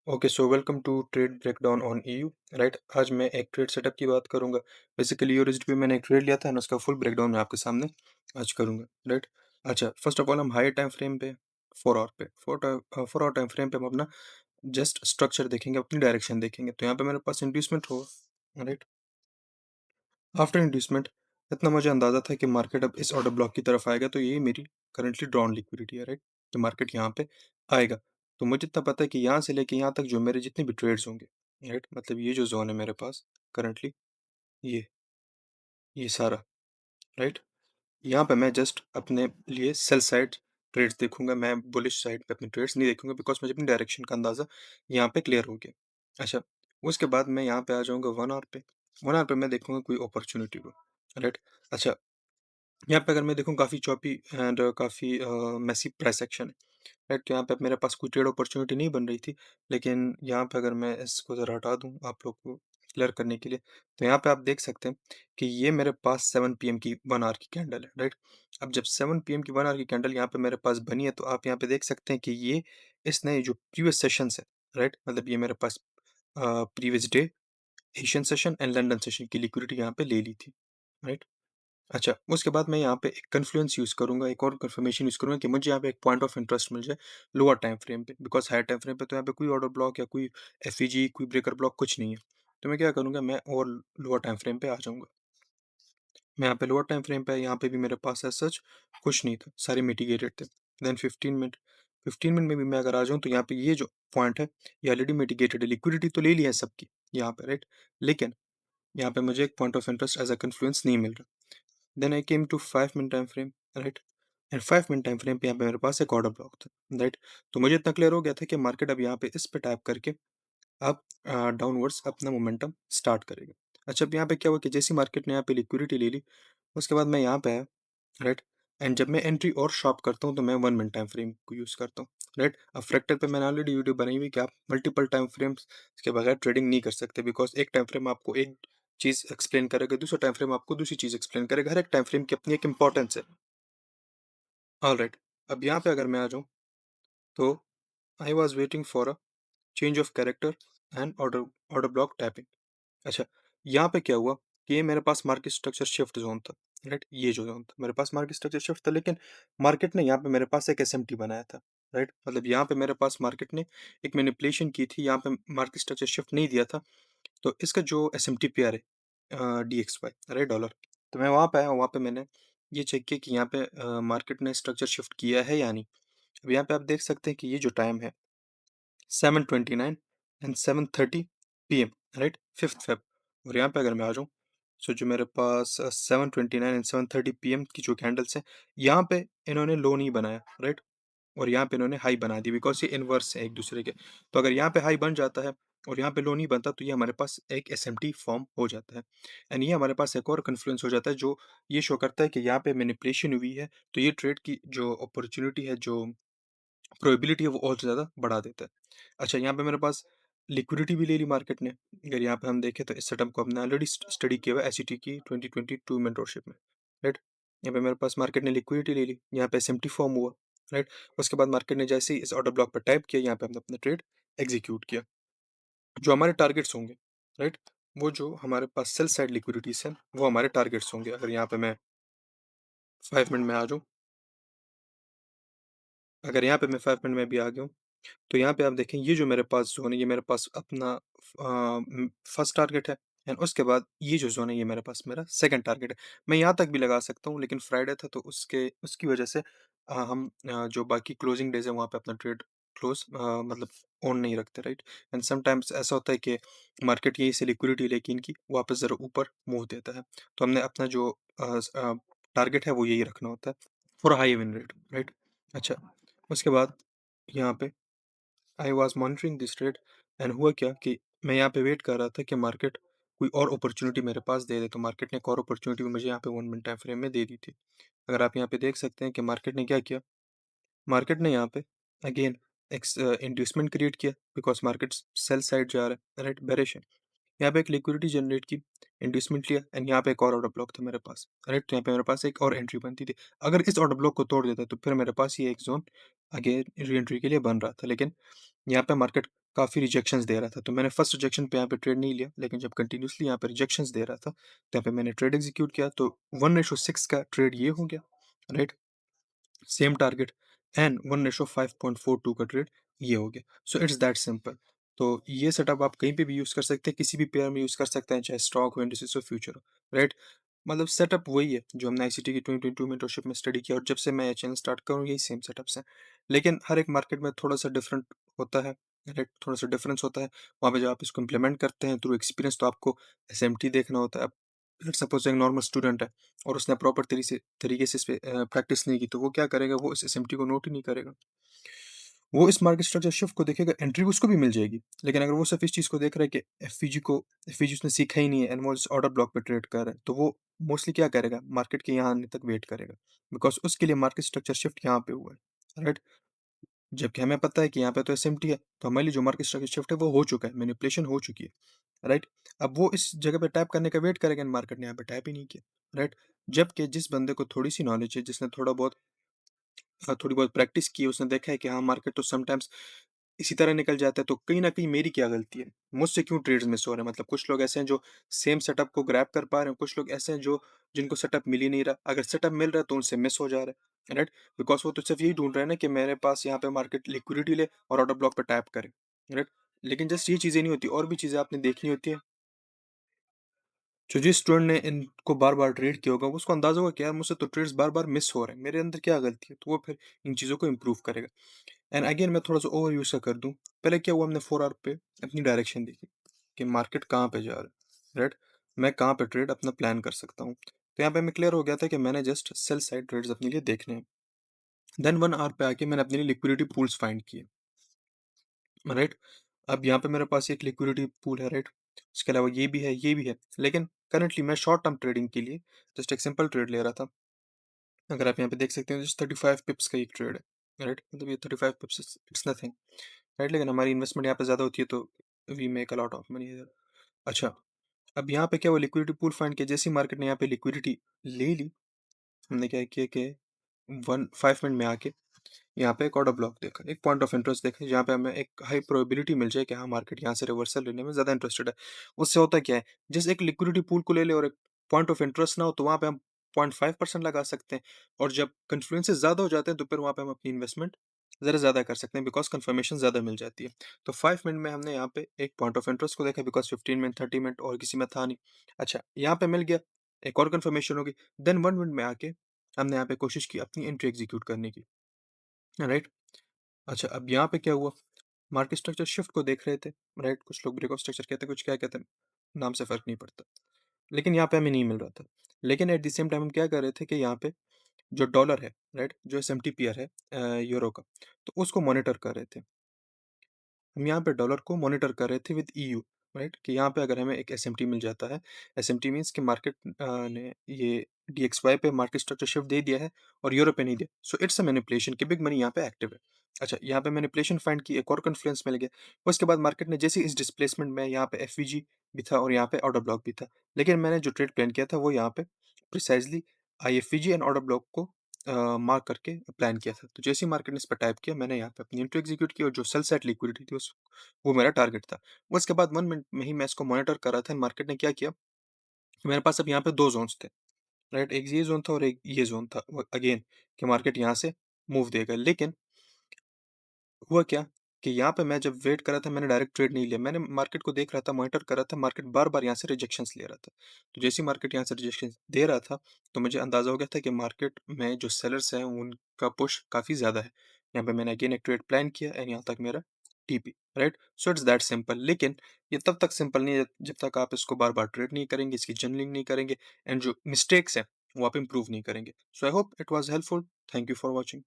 Okay so welcome to trade breakdown on EU. Right, आज मैं एक ट्रेड सेटअप की बात करूंगा। बेसिकली यूएसडी पे मैंने एक ट्रेड लिया था ना, उसका फुल ब्रेकडाउन मैं आपके सामने आज करूंगा। राइट, अच्छा, फर्स्ट ऑफ ऑल हम हाई टाइम फ्रेम पे 4 आवर पे 4 आवर टाइम फ्रेम पे हम अपना जस्ट स्ट्रक्चर देखेंगे, अपनी डायरेक्शन देखेंगे। तो यहाँ पे मेरे पास इंड्यूसमेंट होगा। राइट, आफ्टर इंड्यूसमेंट इतना मुझे अंदाजा था कि मार्केट अब इस ऑर्डर ब्लॉक की तरफ आएगा, तो ये मेरी करंटली ड्रॉन लिक्विडिटी है। राइट, तो मार्केट यहाँ पे आएगा। तो मुझे इतना पता है कि यहाँ से लेके यहाँ तक जो मेरे जितने भी ट्रेड्स होंगे, राइट, मतलब ये जो जोन है मेरे पास करंटली, ये सारा, राइट, यहाँ पे मैं जस्ट अपने लिए सेल साइड ट्रेड्स देखूंगा। मैं बुलिश साइड पे अपने ट्रेड्स नहीं देखूंगा, बिकॉज मुझे अपनी डायरेक्शन का अंदाजा यहाँ पे क्लियर हो गया। अच्छा, उसके बाद मैं यहाँ पे आ जाऊंगा 1 आवर पे। 1 आवर पे मैं देखूंगा कोई अपॉर्चुनिटी को। राइट, अच्छा, यहाँ पे अगर मैं देखूँ काफ़ी चॉपी एंड काफ़ी मैसी प्राइस एक्शन है। राइट, तो यहाँ पे मेरे पास कोई ट्रेड अपॉर्चुनिटी नहीं बन रही थी। लेकिन यहाँ पे अगर मैं इसको ज़रा हटा दूँ आप लोग को क्लियर करने के लिए, तो यहाँ पे आप देख सकते हैं कि ये मेरे पास 7 PM की 1 आवर की कैंडल है। राइट, अब जब 7 PM की 1 आवर की कैंडल यहाँ पे मेरे पास बनी है, तो आप यहाँ पे देख सकते हैं कि ये इसने जो प्रीवियस सेशंस है, राइट, मतलब ये मेरे पास previous day Asian session and London session की लिक्विडिटी यहाँ पे ले ली थी। राइट, अच्छा, उसके बाद मैं यहाँ पे एक कन्फ्लुएंस यूज़ करूँगा, एक और कन्फर्मेशन यूज़ करूँगा कि मुझे यहाँ पे एक पॉइंट ऑफ इंटरेस्ट मिल जाए लोअर टाइम फ्रेम पे, बिकॉज़ हायर टाइम फ्रेम पे तो यहाँ पे कोई ऑर्डर ब्लॉक या कोई एफईजी, कोई ब्रेकर ब्लॉक कुछ नहीं है। तो मैं क्या करूँगा, मैं और लोअर टाइम फ्रेम पे आ जाऊँगा। मैं यहाँ पे लोअर टाइम फ्रेम पे यहाँ पे भी मेरे पास एज़ सच कुछ नहीं था, सारे मिटिगेटेड थे। देन 15 मिनट में भी मैं अगर आ जाऊँ, तो यहाँ पे ये जो पॉइंट है, ये ऑलरेडी मिटिगेटेड है। लिक्विडिटी तो ले ली है सबकी यहाँ पे, राइट? लेकिन यहाँ पे मुझे एक point of interest as a confluence नहीं मिल रहा। Then I came to 5 minute time frame, right, and 5 minute time frame पे यहाँ पे मेरे पास एक ऑर्डर ब्लॉक था। राइट, तो मुझे इतना क्लियर हो गया था कि मार्केट अब यहाँ पे इस पे टैप करके अब डाउनवर्ड्स अपना मोमेंटम स्टार्ट करेगा। अच्छा, अब यहाँ पे क्या हुआ कि जैसी मार्केट ने यहाँ पे लिक्विडिटी ले ली, उसके बाद मैं यहाँ पे आया। राइट, एंड जब मैं एंट्री और शॉप करता हूँ, तो मैं 1 मिनट टाइम फ्रेम को यूज़ करता हूँ। राइट, अब फ्रैक्टल पे मैंने ऑलरेडी वीडियो बनाई हुई कि आप मल्टीपल टाइम फ्रेम्स के बगैर ट्रेडिंग नहीं कर सकते, बिकॉज एक टाइम फ्रेम आपको एक चीज़ एक्सप्लेन करेगा, दूसरा टाइम फ्रेम आपको दूसरी चीज़ एक्सप्लेन करेगा। हर एक टाइम फ्रेम की अपनी एक इंपॉर्टेंस है। ऑलराइट, अब यहाँ पे अगर मैं आ जाऊँ, तो I was waiting for a change of character and order order block tapping. अच्छा, यहाँ पे क्या हुआ कि ये मेरे पास मार्केट स्ट्रक्चर शिफ्ट जोन था। राइट, ये जो जोन था मेरे पास मार्केट स्ट्रक्चर शिफ्ट था, लेकिन मार्केट ने यहाँ पे मेरे पास एक एसएमटी बनाया था। राइट, मतलब यहाँ पे मेरे पास मार्केट ने एक मैनिपुलेशन की थी, यहाँ पे मार्केट स्ट्रक्चर शिफ्ट नहीं दिया था। तो इसका जो एसएमटी पेयर है DXY, राइट, डॉलर, तो मैं वहाँ पे आया, वहाँ पे मैंने ये चेक किया कि यहाँ पे मार्केट ने स्ट्रक्चर शिफ्ट किया है या नहीं। अब यहाँ पे आप देख सकते हैं कि ये जो टाइम है 7:29 and 7:30 PM, right, 5th Feb। और यहाँ पे अगर मैं आ जाऊँ, सो जो मेरे पास 7:29 एंड 7:30 PM की जो कैंडल्स हैं, यहाँ पे इन्होंने लो नहीं बनाया। राइट, और यहाँ पे इन्होंने हाई बना दी, बिकॉज ये इनवर्स है एक दूसरे के। तो अगर यहाँ पे हाई बन जाता है और यहाँ पे लो नहीं बनता, तो ये हमारे पास एक एसएमटी फॉर्म हो जाता है। एंड ये हमारे पास एक और कन्फ्लुएंस हो जाता है, जो ये शो करता है कि यहाँ पे मैनिपुलेशन हुई है। तो ये ट्रेड की जो अपॉर्चुनिटी है, जो प्रोबेबिलिटी है, वो और ज़्यादा बढ़ा देता है। अच्छा, यहाँ पे मेरे पास लिक्विडिटी भी ले ली मार्केट ने। अगर यहाँ पे हम देखें, तो इस सेटअप को हमने ऑलरेडी स्टडी किया हुआ है एसईटी की 2022 मेंटरशिप में। राइट, यहाँ पे मेरे पास मार्केट ने लिक्विडिटी ले ली, यहाँ पे एसएमटी फॉर्म हुआ। राइट, उसके बाद मार्केट ने जैसे ही इस ऑर्डर ब्लॉक पर टाइप किया, यहाँ पे हमने अपना ट्रेड एग्जीक्यूट किया। जो हमारे टारगेट्स होंगे, राइट, वो जो हमारे पास सेल साइड लिक्विडिटीज हैं, वो हमारे टारगेट्स होंगे। अगर यहाँ पे मैं 5 मिनट में आ जाऊँ, अगर यहाँ पे मैं 5 मिनट में भी आ गया हूँ, तो यहाँ पे आप देखें, ये जो मेरे पास ज़ोन है, ये मेरे पास अपना फर्स्ट टारगेट है। एंड उसके बाद ये जो ज़ोन है, ये मेरे पास मेरा सेकंड टारगेट है। मैं यहाँ तक भी लगा सकता हूँ, लेकिन फ्राइडे था, तो उसकी वजह से हम जो बाकी क्लोजिंग डेज है, वहाँ पे अपना ट्रेड मतलब ऑन नहीं रखते। राइट, एंड समटाइम्स ऐसा होता है कि मार्केट यही से लिक्विडिटी लेके इनकी वापस ज़रा ऊपर मूव देता है। तो हमने अपना जो टारगेट है, वो यही रखना होता है for high win rate. Right, अच्छा, उसके बाद यहाँ पे I was monitoring this trade. And हुआ क्या कि मैं यहाँ पे वेट कर रहा था कि मार्केट कोई और अपॉर्चुनिटी मेरे पास दे दे। तो मार्केट ने एक और अपॉर्चुनिटी मुझे यहाँ पे 1 मिनट टाइम फ्रेम में दे दी थी। अगर आप यहाँ पे देख सकते हैं कि मार्केट ने क्या किया, मार्केट ने यहाँ पे अगेन एक इंड्यूसमेंट क्रिएट किया, बिकॉज मार्केट सेल साइड जा रहा है। राइट, बेरिश है। यहाँ पे एक लिक्विडिटी जनरेट की, इंड्यूसमेंट लिया, एंड यहाँ पे एक और ऑर्डर ब्लॉक था मेरे पास। राइट, तो यहाँ पे मेरे पास एक और एंट्री बनती थी। अगर इस ऑर्डर ब्लॉक को तोड़ देता, तो फिर मेरे पास ये एक जोन आगे री एंट्री के लिए बन रहा था। लेकिन यहाँ पे मार्केट काफ़ी रिजेक्शंस दे रहा था। तो मैंने फर्स्ट रिजेक्शन पे यहाँ पे ट्रेड नहीं लिया, लेकिन जब कंटिन्यूअसली यहाँ पे रिजेक्शंस दे रहा था, तो यहाँ पे मैंने ट्रेड एग्ज़ीक्यूट किया, तो 1/6 का ट्रेड ये हो गया, राइट? सेम टारगेट एंड 1/5.42 का ट्रेड ये हो गया। So it's that simple. तो ये सेटअप आप कहीं पे भी यूज़ कर सकते हैं, किसी भी पेयर में यूज़ कर सकते हैं, चाहे स्टॉक हो, इंडिसेस हो, फ्यूचर हो, राइट? मतलब सेटअप वही है जो हमने आईसीटी की 2022 मेंटरशिप में स्टडी किया, और जब से मैं ये चैनल स्टार्ट करूँ यही सेम सेटअप्स हैं। लेकिन हर एक मार्केट में थोड़ा-सा डिफरेंट होता है, राइट? थोड़ा-सा डिफरेंस होता है। वहाँ पे जब आप इसको इम्प्लीमेंट करते हैं थ्रू एक्सपीरियंस, तो आपको एसएमटी देखना होता है। अब लेट्स सपोज़ एक नॉर्मल स्टूडेंट है और उसने प्रॉपर तरीके से इस पे प्रैक्टिस नहीं की, तो वो क्या करेगा, वो इस एसएमटी को नोट ही नहीं करेगा। वो इस मार्केट स्ट्रक्चर शिफ्ट को देखेगा, एंट्री उसको भी मिल जाएगी। लेकिन अगर वो सिर्फ़ इस चीज़ को देख रहा है कि एफवीजी उसने सीखा ही नहीं है एंड वो इस ऑर्डर ब्लॉक पे ट्रेड कर रहा है, तो वो मोस्टली क्या करेगा, मार्केट के यहाँ आने तक वेट करेगा। बिकॉज़ उसके लिए मार्केट स्ट्रक्चर शिफ्ट यहाँ पे हुआ है, राइट? जबकि हमें पता है कि यहाँ पे तो एसएमटी है, तो हमारे लिए जो मार्केट स्ट्रक्चर शिफ्ट है वो हो चुका है, मैनिपुलेशन हो चुकी है, राइट? अब वो इस जगह पे टैप करने का वेट करेगा, एंड मार्केट ने यहाँ पे टैप ही नहीं किया, राइट? जबकि जिस बंदे को थोड़ी-सी नॉलेज है, जिसने थोड़ी बहुत प्रैक्टिस की है, उसने देखा है कि हाँ, मार्केट तो समटाइम्स इसी तरह निकल जाता है, तो कहीं न कहीं मेरी क्या गलती है? मुझसे क्यों ट्रेड्स मिस हो रहे हैं? मतलब कुछ लोग ऐसे हैं जो सेम सेटअप को ग्रैब कर पा रहे हैं, कुछ लोग ऐसे हैं जो जिनको सेटअप मिल ही नहीं रहा। अगर सेटअप मिल रहा है तो उनसे मिस हो जा रहा है, राइट? बिकॉज़ वो तो सिर्फ़ यही ढूँढ रहे हैं ना कि मेरे पास यहाँ पे मार्केट लिक्विडिटी ले और ऑर्डर ब्लॉक पे टैप करे, राइट? लेकिन जस्ट ये चीज़ें नहीं होती, और भी चीज़ें आपने देखनी होती है। जो जिस स्टूडेंट ने इनको बार-बार ट्रेड किया होगा, उसको अंदाज़ा होगा कि यार मुझसे तो ट्रेड्स बार-बार मिस हो रहे हैं, मेरे अंदर क्या गलती है? तो वो फिर इन चीज़ों को इम्प्रूव करेगा। एंड अगेन मैं थोड़ा-सा ओवरव्यू सा कर दूँ। पहले क्या हुआ, हमने 4 आवर पे अपनी डायरेक्शन देखी कि मार्केट कहाँ पे जा रहा है, राइट? मैं कहाँ पे ट्रेड अपना प्लान कर सकता हूँ। तो यहाँ पे हमें क्लियर हो गया था कि मैंने जस्ट सेल साइड ट्रेड्स अपने लिए देखने हैं। देन 1 आवर पे आके मैंने अपने लिए लिक्विडिटी पूल्स फाइंड किए, राइट? अब यहाँ पे मेरे पास एक लिक्विडिटी पूल है, राइट? इसके अलावा ये भी है, ये भी है। लेकिन करंटली मैं शॉर्ट टर्म ट्रेडिंग के लिए जस्ट एक सिंपल ट्रेड ले रहा था। अगर आप यहाँ पे देख सकते हैं, जस्ट 35 पिप्स का एक ट्रेड है, राइट? मतलब ये 35 पिप्स इट्स नथिंग, राइट? लेकिन हमारी इन्वेस्टमेंट यहाँ पे ज़्यादा होती है, तो we make a lot of money here. अच्छा, अब यहाँ पे क्या हुआ, लिक्विडिटी पूल फाइंड किया, जैसे ही मार्केट ने यहाँ पे लिक्विडिटी ले ली, हमने क्या किया कि 5 मिनट में आके यहाँ पे एक ऑर्डर ब्लॉक देखा, एक पॉइंट ऑफ इंटरेस्ट देखा, जहाँ पे हमें एक हाई प्रोबेबिलिटी मिल जाए कि हाँ, मार्केट यहाँ से रिवर्सल लेने में ज़्यादा इंटरेस्टेड है। उससे होता क्या है, जैसे एक लिक्विडिटी पूल को ले ले और एक पॉइंट ऑफ इंटरेस्ट ना हो, तो वहाँ पे हम 0.5% लगा सकते हैं, और जब कन्फ्लुएंसेस ज़्यादा हो जाते हैं, तो फिर वहाँ पे हम अपनी इन्वेस्टमेंट ज़रा ज़्यादा कर सकते हैं, बिकॉज़ कन्फर्मेशन ज़्यादा मिल जाती है। तो 5 मिनट में हमने यहाँ पे एक पॉइंट ऑफ इंटरेस्ट को देखा, बिकॉज़ 15 मिनट, 30 मिनट और किसी में था नहीं। अच्छा, यहाँ पे मिल गया, एक और कन्फर्मेशन हो गई। देन 1 मिनट में आके हमने यहाँ पे कोशिश की अपनी एंट्री एग्ज़ीक्यूट करने की, राइट? अच्छा, अब यहाँ पे क्या हुआ, मार्केट स्ट्रक्चर शिफ्ट को देख रहे थे, राइट? कुछ लोग ब्रेकआउट स्ट्रक्चर कहते हैं, कुछ क्या कहते हैं, नाम से फ़र्क नहीं पड़ता। लेकिन यहाँ पे हमें नहीं मिल रहा था। लेकिन एट द सेम टाइम हम क्या कर रहे थे कि यहाँ पे जो डॉलर है, राइट? जो एसएमटी पेयर है यूरो का, तो उसको मॉनिटर कर रहे थे। हम यहाँ पे डॉलर को मॉनिटर कर रहे थे विद ईयू, राइट? कि यहाँ पे अगर हमें एक एसएमटी मिल जाता है, एसएमटी मीन्स कि मार्केट ने ये डीएक्सवाई पे मार्केट स्ट्रक्चर शिफ्ट दे दिया है और यूरो पे नहीं दिया। सो इट्स अ मैनिपुलेशन कि बिग मनी यहाँ पे एक्टिव है। अच्छा, यहाँ पे मैनिपुलेशन फाइंड की, एक और कॉन्फ्लुएंस मिल गया। उसके बाद मार्केट ने जैसे इस डिस्प्लेसमेंट में यहाँ पे एफवीजी भी था और यहाँ पे ऑर्डर ब्लॉक भी था। लेकिन मैंने जो ट्रेड प्लान किया था वो यहाँ पे प्रिसाइज़ली आईएफवीजी एंड ऑर्डर ब्लॉक को मार्क करके प्लान किया था। तो जैसे ही मार्केट ने इस पे टाइप किया, मैंने यहाँ पे अपनी एंट्री एग्जीक्यूट की, और जो सेल साइड लिक्विडिटी थी उस वो मेरा टारगेट था। उसके बाद 1 मिनट में ही मैं इसको मॉनिटर कर रहा था, मार्केट ने क्या किया, मेरे पास अब यहाँ पे 2 ज़ोन्स थे, राइट? एक ये ज़ोन था और एक ये ज़ोन था। व अगेन कि मार्केट यहाँ से मूव देगा। लेकिन हुआ क्या कि यहाँ पे मैं जब वेट कर रहा था, मैंने डायरेक्ट ट्रेड नहीं लिया। मैंने मार्केट को देख रहा था, मॉनिटर कर रहा था, मार्केट बार-बार यहाँ से रिजेक्शंस ले रहा था। तो जैसे ही मार्केट यहाँ से रिजेक्शंस दे रहा था, तो मुझे अंदाज़ा हो गया था कि मार्केट में जो सेलर्स हैं, उनका पुश काफ़ी ज़्यादा है। यहाँ पे मैंने अगेन एक ट्रेड प्लान किया एंड यहाँ तक मेरा TP, right? So it's that simple. लेकिन ये तब तक सिंपल नहीं है जब तक आप इसको बार-बार ट्रेड नहीं करेंगे, इसकी जर्नलिंग नहीं करेंगे, एंड जो मिस्टेक्स हैं, वो आप इम्प्रूव नहीं करेंगे। So I hope it was helpful. Thank you for watching.